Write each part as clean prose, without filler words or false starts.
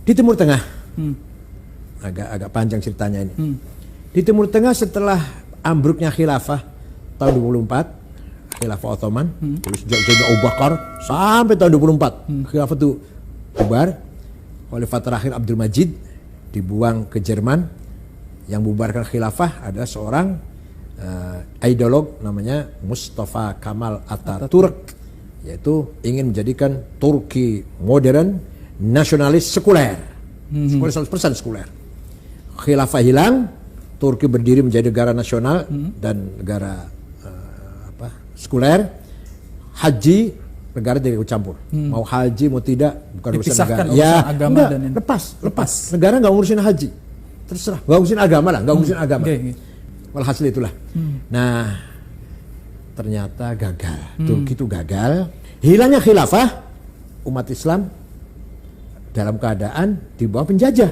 Di Timur Tengah, agak panjang ceritanya ini. Di Timur Tengah setelah ambruknya khilafah tahun 24, khilafah Ottoman, terus Zainal Abu Bakar sampai tahun 24, khilafah itu bubar. Khalifah terakhir Abdul Majid dibuang ke Jerman. Yang bubarkan khilafah ada seorang ideolog namanya Mustafa Kemal Atatürk, yaitu ingin menjadikan Turki modern, nasionalis, sekuler, 100% sekuler. Khilafah hilang, Turki berdiri menjadi negara nasional dan negara sekuler. Haji, negara tidak ikut campur. Mau haji mau tidak bukan urusan negara. Ya, agama enggak, dan lepas. Negara nggak ngurusin haji, terserah. Nggak ngurusin agama lah, nggak ngurusin agama. Walhasil itulah. Nah, ternyata gagal. Turki itu gagal. Hilangnya khilafah, umat Islam dalam keadaan di bawah penjajah.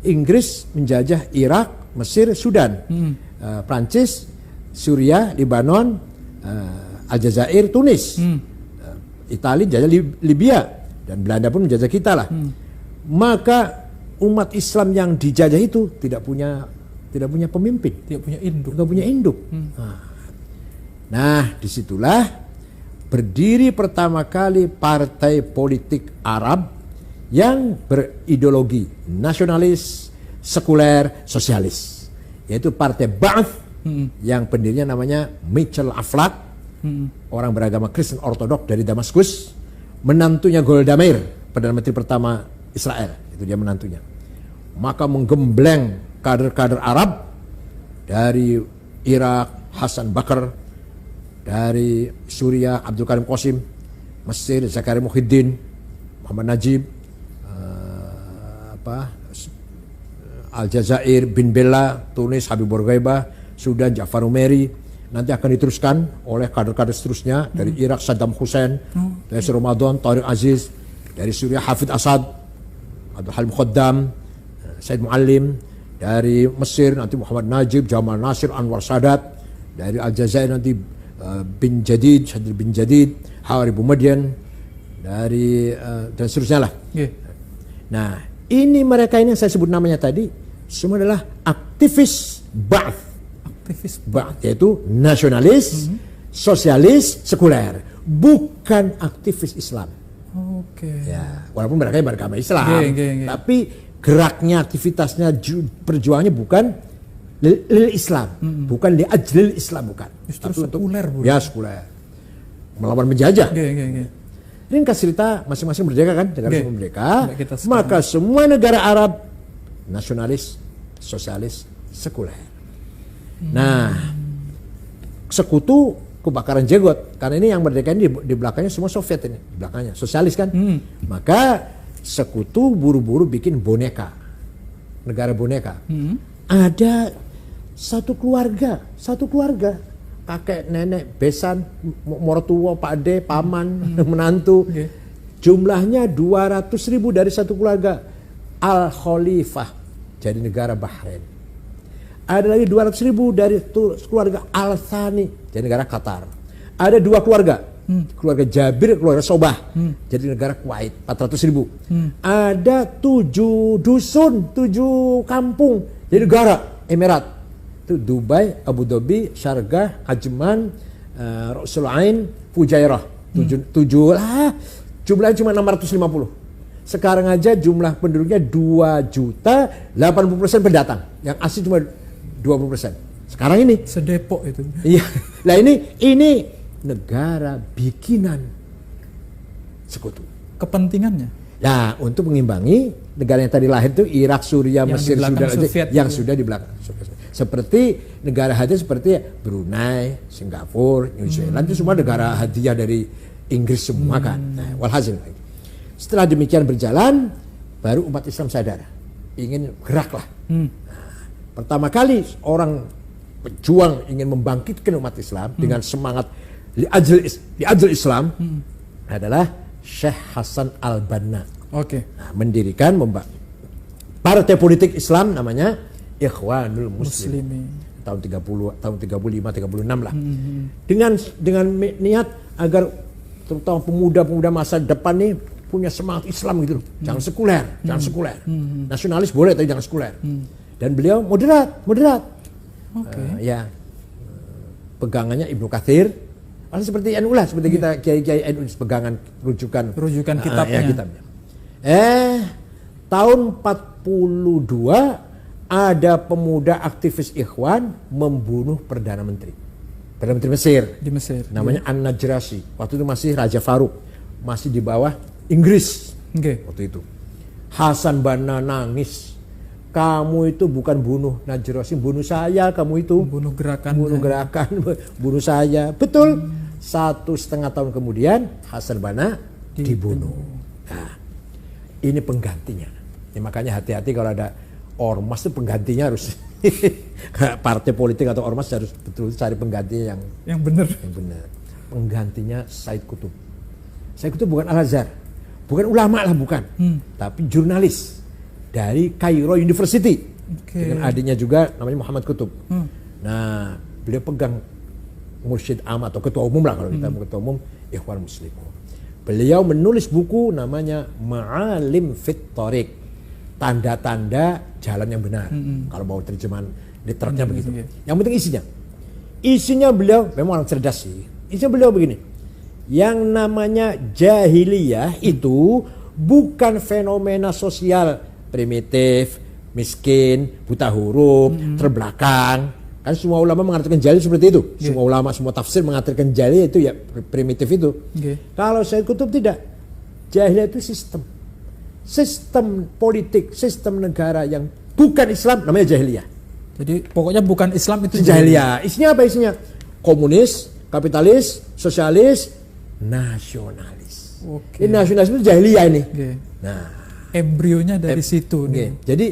Inggris menjajah Irak, Mesir, Sudan, Prancis, Suriah, Lebanon, Aljazair, Tunis, Italia menjajah Libya, dan Belanda pun menjajah kita lah. Maka umat Islam yang dijajah itu tidak punya pemimpin, tidak punya induk. Nah, disitulah berdiri pertama kali partai politik Arab yang berideologi nasionalis, sekuler, sosialis, yaitu Partai Ba'ath, yang pendirinya namanya Michel Aflaq, orang beragama Kristen Ortodok dari Damaskus, menantunya Golda Meir, Perdana Menteri pertama Israel, itu dia menantunya. Maka menggembleng kader-kader Arab dari Irak, Hasan Bakr, dari Suriah, Abdul Karim Qasim, Mesir, Zakaria Muhyiddin, Muhammad Najib, Aljazair, Bin Bella, Tunis, Habib Bourguiba, Sudan, Ja'far Umeri. Nanti akan diteruskan oleh kader-kader seterusnya dari Irak, Saddam Hussein, dari Ramadan, Tariq Aziz, dari Suriah, Hafid Assad, Abdul Halim Khaddam, Said Muallim, dari Mesir nanti Muhammad Najib, Jamal Nasir, Anwar Sadat, dari Aljazair nanti bin Jadid, Shadir bin Jadid, Hawari Boumediene, dari dan seterusnya lah. Nah, ini mereka ini yang saya sebut namanya tadi semua adalah aktivis Ba'ath. Ba'ath yaitu nasionalis, sosialis, sekuler, bukan aktivis Islam. Ya, walaupun mereka beragama Islam, tapi geraknya, aktivitasnya, perjuangannya bukan lil Islam, bukan li ajlil Islam, bukan. Justru sekuler, Bu. Ya, sekuler. Melawan penjajah. Ringkas cerita, masing-masing merdeka kan, negara semua merdeka. Maka semua negara Arab nasionalis, sosialis, sekuler. Nah, sekutu kebakaran jenggot, karena ini yang merdeka ini di belakangnya semua Soviet ini, di belakangnya sosialis kan. Maka sekutu buru-buru bikin boneka, negara boneka. Ada satu keluarga, kakek, nenek, besan, mertua, pakde, paman, menantu. Jumlahnya 200.000 dari satu keluarga. Al-Khalifah jadi negara Bahrain. Ada lagi 200.000 dari keluarga Al-Thani jadi negara Qatar. Ada dua keluarga, keluarga Jabir, keluarga Sobah jadi negara Kuwait, 400.000. Ada 7 dusun, 7 kampung jadi negara Emirat. Itu Dubai, Abu Dhabi, Sharjah, Ajman, Rasul Ain, Fujairah. 7 lah, jumlahnya cuma 650. Sekarang aja jumlah penduduknya 2 juta, 80% pendatang. Yang asli cuma 20%. Sekarang ini sedepok itu. Iya. Nah ini negara bikinan sekutu. Kepentingannya? Nah, untuk mengimbangi negara yang tadi lahir itu Irak, Suriah, Mesir, Sudan yang sudah di belakang. Seperti negara hadiah seperti Brunei, Singapura, New Zealand itu semua negara hadiah dari Inggris semua kan. Nah, walhasil. Setelah demikian berjalan, baru umat Islam sadar, ingin geraklah. Nah, pertama kali orang pejuang ingin membangkitkan umat Islam dengan semangat li ajl Islam adalah Syekh Hasan Al-Banna. Nah, mendirikan partai politik Islam namanya Ikhwanul Muslimin. Muslimin. Tahun 30, tahun 35, 36 lah. Dengan niat agar terutama pemuda-pemuda masa depan nih punya semangat Islam gitu loh. Jangan sekuler, jangan sekuler. Nasionalis boleh tapi jangan sekuler. Dan beliau moderat. Ya. Pegangannya Ibnu Katsir. Seperti NU lah, seperti kita kiai-kiai NU pegangan rujukan kitabnya. Kitabnya. Tahun 42 ada pemuda aktivis Ikhwan membunuh Perdana Menteri Mesir. Di Mesir. Namanya An-Najrasi. Waktu itu masih Raja Farouk, masih di bawah Inggris. Waktu itu Hasan Banna nangis. Kamu itu bukan bunuh Najrasi, bunuh saya. Kamu itu bunuh gerakan, bunuh saya. Betul. 1,5 tahun kemudian Hasan Banna dibunuh. Nah, ini penggantinya. Ya, makanya hati-hati kalau ada ormas itu penggantinya harus partai politik atau ormas harus betul cari penggantinya yang benar. Penggantinya Said Qutb. Said Qutb bukan Al-Azhar, bukan ulama lah, bukan, tapi jurnalis dari Cairo University. Dengan adiknya juga namanya Muhammad Qutb. Nah, beliau pegang mursyid am atau ketua umum lah, kalau kita ketua umum Ikhwan Muslimun. Beliau menulis buku namanya Ma'alim Fit Thoriq, tanda-tanda jalan yang benar. Kalau mau terjemahan literarnya begitu. Yang penting isinya beliau memang orang cerdas sih. Isinya beliau begini. Yang namanya jahiliyah itu bukan fenomena sosial primitif, miskin, buta huruf, terbelakang. Kan semua ulama mengatakan jahil seperti itu. Semua ulama, semua tafsir mengatakan jahil itu ya primitif itu. Kalau Said Qutb tidak. Jahiliyah itu sistem politik, sistem negara yang bukan Islam namanya jahiliyah. Jadi pokoknya bukan Islam itu jahiliyah. Isinya apa isinya? Komunis, kapitalis, sosialis, nasionalis. Ini nasionalis itu jahiliyah ini. Nah, embrionya dari situ nih. Jadi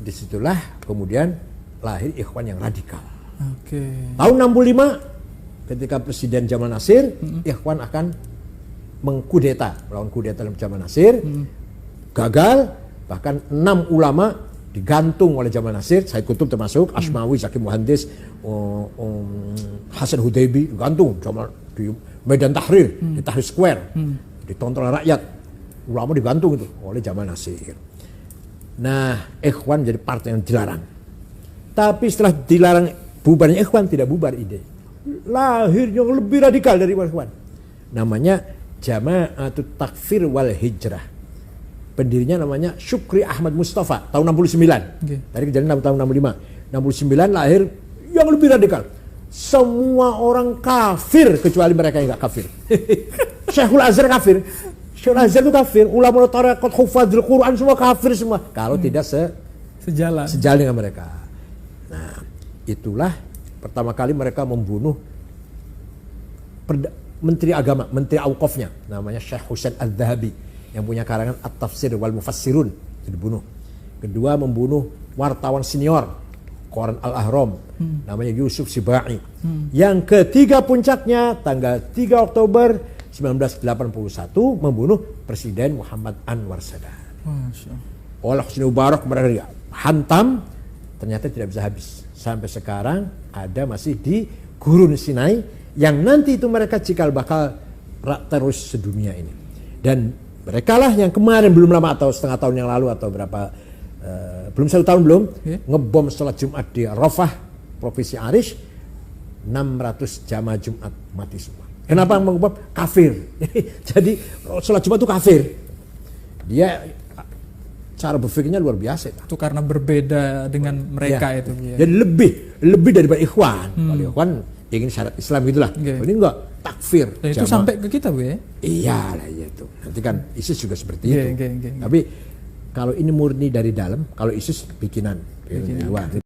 disitulah kemudian lahir Ikhwan yang radikal. Tahun 65 ketika Presiden Jamal Nasir, Ikhwan akan melawan kudeta Jamal Nasir. Gagal, bahkan 6 ulama digantung oleh Jamal Nasir, Said Qutb termasuk, Asmawi, Zaki Muhandis, Hasan Hudaybi digantung di Medan Tahrir, di Tahrir Square, ditonton oleh rakyat, ulama digantung itu oleh Jamal Nasir. Nah, Ikhwan jadi partai yang dilarang. Tapi setelah dilarang bubarnya Ikhwan, tidak bubar ide. Lahir yang lebih radikal dari Ikhwan. Namanya Jama'atut Takfir wal Hijrah. Pendirinya namanya Syukri Ahmad Mustafa tahun 69. Tadi kejadian tahun 65. 69 lahir yang lebih radikal. Semua orang kafir kecuali mereka yang enggak kafir. Syekhul Azhar kafir. Syekhul Azhar itu kafir. Ulama tarekat, hufadzul Quran semua kafir semua. Kalau tidak sejalan dengan mereka. Nah, itulah pertama kali mereka membunuh Menteri Agama, Menteri Auqafnya, namanya Syekh Husain Al-Dhahabi, yang punya karangan At-Tafsir wal Mufassirun, itu dibunuh. Kedua, membunuh wartawan senior koran Al-Ahram, namanya Yusuf Sibai. Yang ketiga puncaknya tanggal 3 Oktober 1981 membunuh Presiden Muhammad Anwar Sadat. Oleh Husni Mubarak mereka hantam, ternyata tidak bisa habis. Sampai sekarang ada masih di Gurun Sinai, yang nanti itu mereka cikal bakal terus sedunia ini. Dan mereka lah yang kemarin belum lama atau setengah tahun yang lalu atau berapa, belum 1 tahun belum, ngebom sholat Jumat di Rafah, Provinsi Arish, 600 jamaah Jumat mati semua. Kenapa ngebom? Kafir. Jadi sholat Jumat itu kafir. Dia cara berpikirnya luar biasa. Itu karena berbeda dengan mereka itu. Jadi lebih daripada Ikhwan. Kalau Ikhwan ingin syarat Islam gitulah. Ini enggak, takfir. Dan itu sampai ke kita, Bu ya? Iyalah itu. Nanti kan ISIS juga seperti itu. Tapi kalau ini murni dari dalam, kalau ISIS bikinan dari luar.